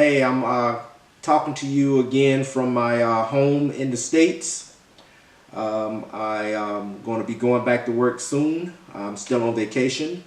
Hey, I'm talking to you again from my home in the States. I am going to be going back to work soon. I'm still on vacation.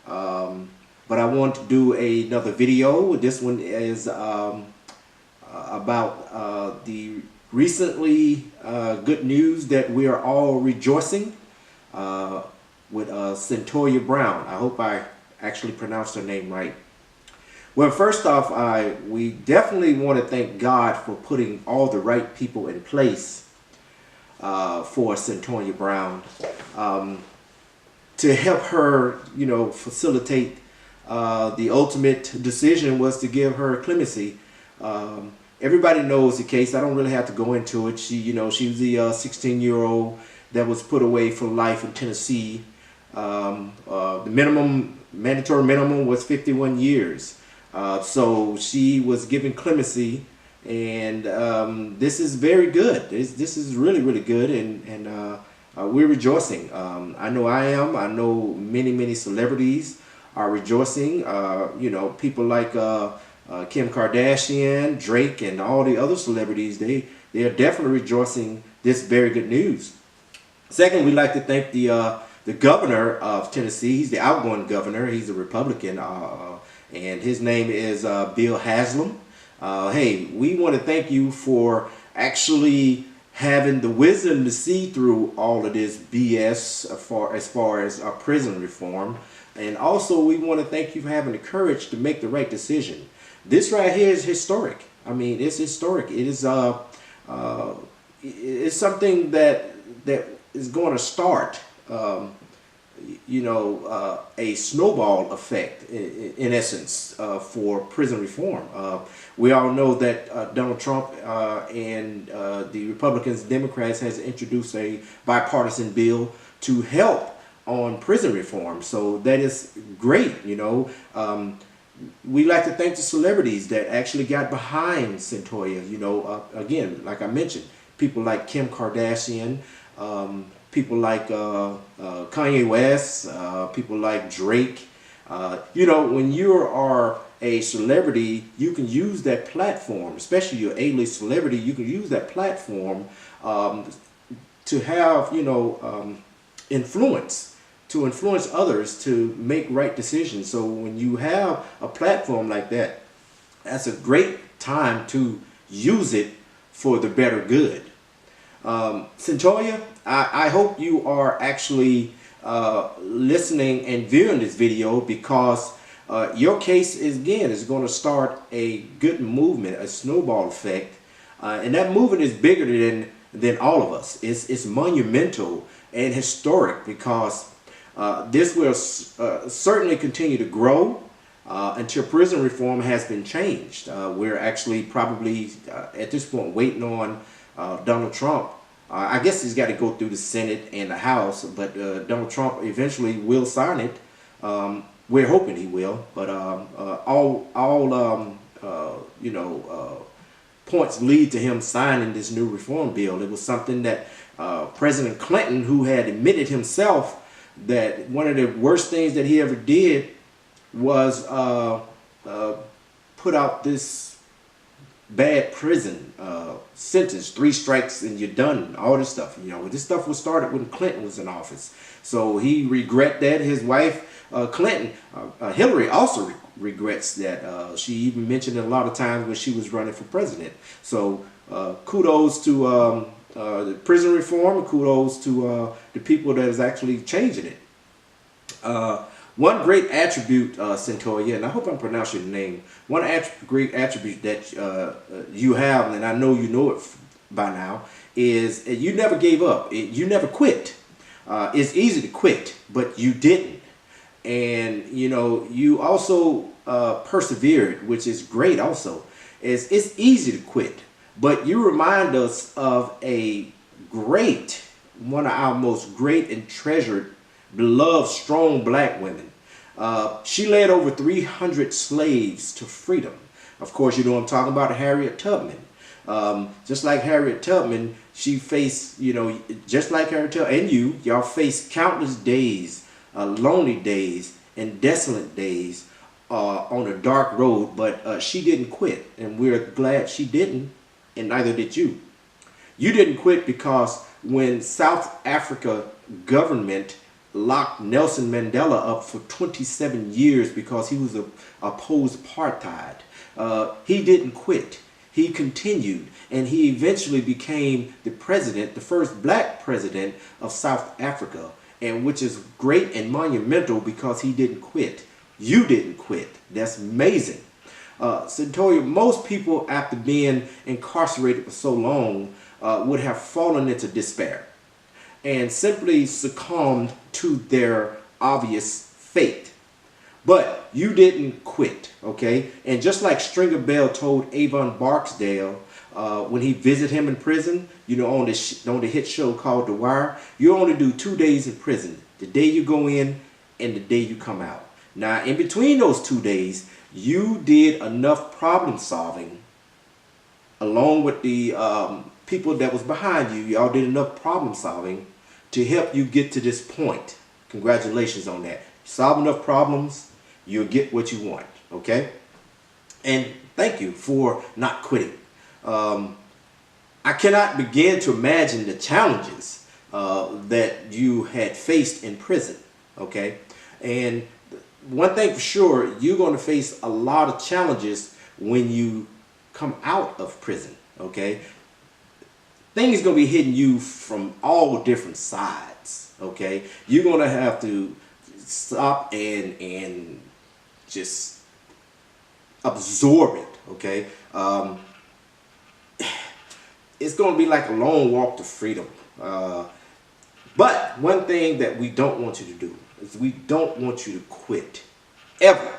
But I want to do another video. This one is about the recently good news that we are all rejoicing with Cyntoia Brown. I hope I actually pronounced her name right. Well, first off, we definitely want to thank God for putting all the right people in place for Cyntoia Brown to help her, facilitate the ultimate decision was to give her clemency. Everybody knows the case. I don't really have to go into it. She was the 16-year-old that was put away for life in Tennessee. The mandatory minimum was 51 years. So she was given clemency, and this is very good. This is really, really good, and we're rejoicing. I know I am. I know many celebrities are rejoicing. People like Kim Kardashian, Drake, and all the other celebrities, they are definitely rejoicing this very good news. Second, we'd like to thank the governor of Tennessee. He's the outgoing governor. He's a Republican. And his name is Bill Haslam. Hey, we want to thank you for actually having the wisdom to see through all of this BS as far as prison reform. And also, we want to thank you for having the courage to make the right decision. This right here is historic. I mean, it's historic. It is it's something that is going to start a snowball effect in essence for prison reform. We all know that Donald Trump and the Republicans and Democrats has introduced a bipartisan bill to help on prison reform. So that is great. We like to thank the celebrities that actually got behind Cyntoia. Again, like I mentioned, people like Kim Kardashian, people like Kanye West, people like Drake. When you are a celebrity, you can use that platform, especially your A-list celebrity, you can use that platform to have, influence, to influence others to make right decisions. So when you have a platform like that, that's a great time to use it for the better good. Cyntoia, I hope you are actually listening and viewing this video, because your case is going to start a good movement, a snowball effect, and that movement is bigger than all of us. It's monumental and historic, because this will certainly continue to grow until prison reform has been changed. We're actually probably at this point waiting on Donald Trump. I guess he's got to go through the Senate and the House, but Donald Trump eventually will sign it. We're hoping he will, but points lead to him signing this new reform bill. It was something that President Clinton, who had admitted himself that one of the worst things that he ever did was put out this bad prison sentence, 3 strikes and you're done, all this stuff. This stuff was started when Clinton was in office, so he regret that. His wife Clinton, Hillary, also regrets that. She even mentioned it a lot of times when she was running for president. So kudos to the prison reform, and kudos to the people that is actually changing it. One great attribute, Cyntoia, and I hope I'm pronouncing your name, one great attribute that you have, and I know you know it by now, is you never gave up. You never quit. It's easy to quit, but you didn't. And, you also persevered, which is great also. It's easy to quit, but you remind us of one of our most great and treasured, beloved, strong black women. She led over 300 slaves to freedom. Of course, you know what I'm talking about, Harriet Tubman. Just like Harriet Tubman, she faced, just like Harriet Tubman and y'all faced countless days, lonely days, and desolate days, on a dark road, but she didn't quit, and we're glad she didn't, and neither did you. You didn't quit because when South Africa government locked Nelson Mandela up for 27 years because he was opposed apartheid, he didn't quit. He continued, and he eventually became the president, the first black president of South Africa, and which is great and monumental because he didn't quit. You didn't quit. That's amazing. Cyntoia, most people after being incarcerated for so long would have fallen into despair and simply succumbed to their obvious fate. But you didn't quit, okay? And just like Stringer Bell told Avon Barksdale when he visited him in prison, you know, on the hit show called The Wire, you only do 2 days in prison. The day you go in and the day you come out. Now, in between those 2 days, you did enough problem solving along with the people that was behind you. Y'all did enough problem solving to help you get to this point. Congratulations on that. Solve enough problems, you'll get what you want, okay? And thank you for not quitting. I cannot begin to imagine the challenges that you had faced in prison, okay? And one thing for sure, you're going to face a lot of challenges when you come out of prison, okay? Things going to be hitting you from all different sides, okay? You're going to have to stop and just absorb it, okay? It's going to be like a long walk to freedom. But one thing that we don't want you to do is we don't want you to quit, ever.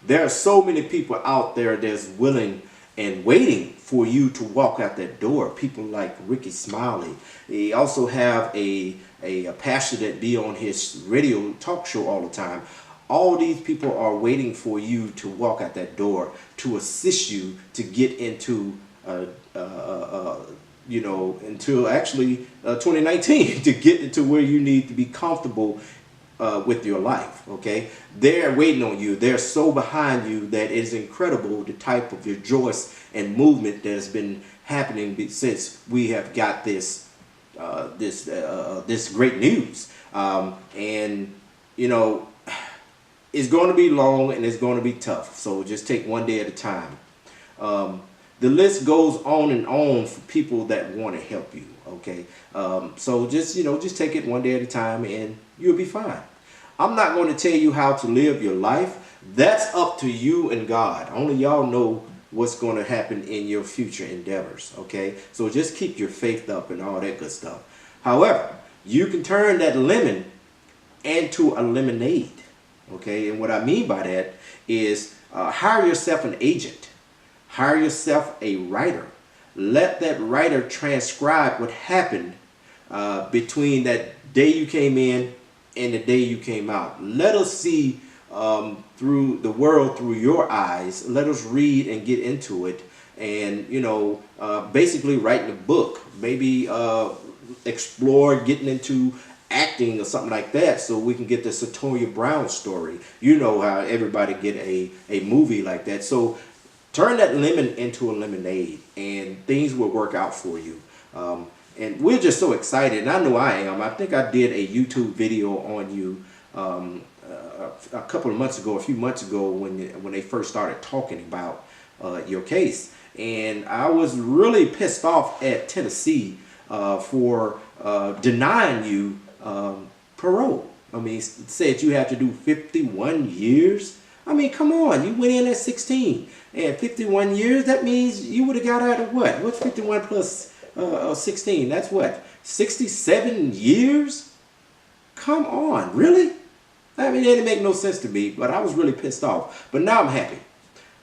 There are so many people out there that's willing and waiting for you to walk out that door. People like Ricky Smiley. They also have a pastor that be on his radio talk show all the time. All these people are waiting for you to walk out that door to assist you to get into you know, until actually 2019 to get into where you need to be comfortable with your life, okay? They're waiting on you. They're so behind you that it is incredible the type of rejoice and movement that has been happening since we have got this this great news. And you know, it's going to be long and it's going to be tough. So just take one day at a time. The list goes on and on for people that want to help you, okay? So just, you know, just take it one day at a time and you'll be fine. I'm not going to tell you how to live your life. That's up to you and God. Only y'all know what's going to happen in your future endeavors, okay? So just keep your faith up and all that good stuff. However, you can turn that lemon into a lemonade, okay? And what I mean by that is hire yourself an agent. Hire yourself a writer. Let that writer transcribe what happened between that day you came in and the day you came out. Let us see through the world through your eyes. Let us read and get into it. And, you know, basically writing a book. Maybe explore getting into acting or something like that so we can get the Cyntoia Brown story. You know how everybody get a movie like that. So turn that lemon into a lemonade and things will work out for you. And we're just so excited. And I know I am. I think I did a YouTube video on you a couple of months ago, a few months ago when they first started talking about your case. And I was really pissed off at Tennessee for denying you parole. I mean, it said you had to do 51 years. I mean, come on, you went in at 16 and 51 years, that means you would have got out of what? What's 51 plus 16? That's what? 67 years? Come on, really? I mean, it didn't make no sense to me, but I was really pissed off. But now I'm happy.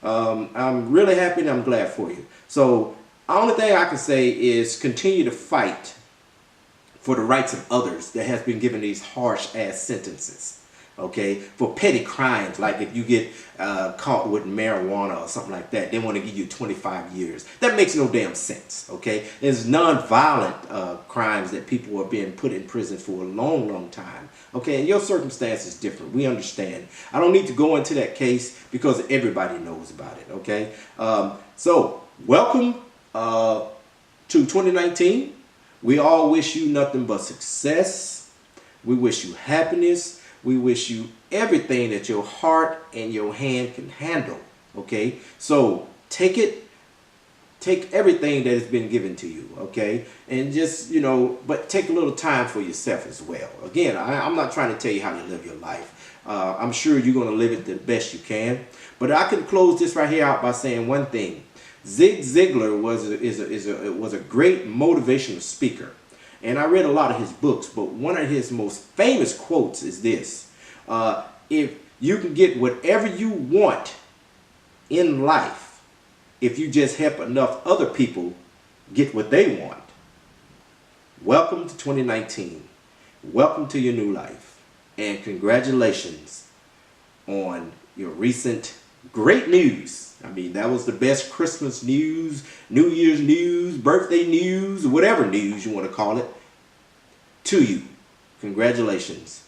I'm really happy and I'm glad for you. So, the only thing I can say is continue to fight for the rights of others that has been given these harsh ass sentences. Okay, for petty crimes, like if you get caught with marijuana or something like that, they want to give you 25 years. That makes no damn sense. Okay, there's non-violent crimes that people are being put in prison for a long, long time. Okay, and your circumstance is different. We understand. I don't need to go into that case because everybody knows about it. Okay, so welcome to 2019. We all wish you nothing but success. We wish you happiness. We wish you everything that your heart and your hand can handle. Okay, so take everything that has been given to you. Okay, and just, you know, but take a little time for yourself as well. Again, I'm not trying to tell you how to live your life. I'm sure you're going to live it the best you can. But I can close this right here out by saying one thing. Zig Ziglar was a great motivational speaker. And I read a lot of his books, but one of his most famous quotes is this. If you can get whatever you want in life, if you just help enough other people get what they want. Welcome to 2019. Welcome to your new life. And congratulations on your recent great news. I mean, that was the best Christmas news, New Year's news, birthday news, whatever news you want to call it, to you. Congratulations.